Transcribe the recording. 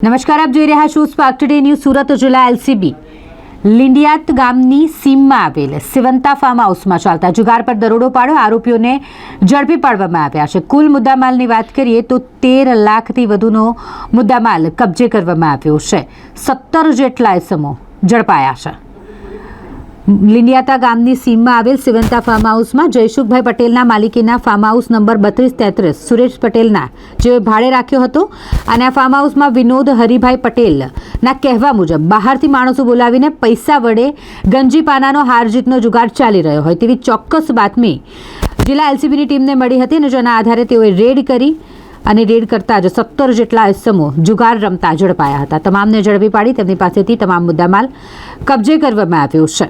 નમસ્કાર, આપ જોઈ રહ્યા છો સ્પાર્ક ટુડે ન્યૂઝ. સુરત જિલ્લા એલસીબી લીંડિયાત ગામની સીમમાં આવેલ સિવંતા ફાર્મ હાઉસમાં ચાલતા જુગાર પર દરોડો પાડ્યો. આરોપીઓને ઝડપી પાડવામાં આવ્યા છે. કુલ મુદ્દામાલની વાત કરીએ તો 13 લાખથી વધુનો મુદ્દામાલ કબજે કરવામાં આવ્યો છે. 17 જેટલા ઇસમો ઝડપાયા છે. લીંડિયાતા ગામની સીમમાં આવેલ સિવંતા ફાર્મ હાઉસમાં જયસુખભાઈ પટેલના માલિકીના ફાર્મ હાઉસ નંબર 3233 સુરેશ પટેલના જેઓએ ભાડે રાખ્યો હતો. અને આ ફાર્મ હાઉસમાં વિનોદ હરિભાઈ પટેલના કહેવા મુજબ બહારથી માણસો બોલાવીને પૈસા વડે ગંજી પાનાનો હારજીતનો જુગાર ચાલી રહ્યો હોય તેવી ચોક્કસ બાતમી જિલ્લા એલસીબીની ટીમને મળી હતી અને જેના આધારે તેઓએ રેડ કરી અને રેડ કરતા જ 17 જેટલા ઇસમો જુગાર રમતા ઝડપાયા હતા. તમામને ઝડપી પાડી તેમની પાસેથી તમામ મુદ્દામાલ કબજે કરવામાં આવ્યો છે.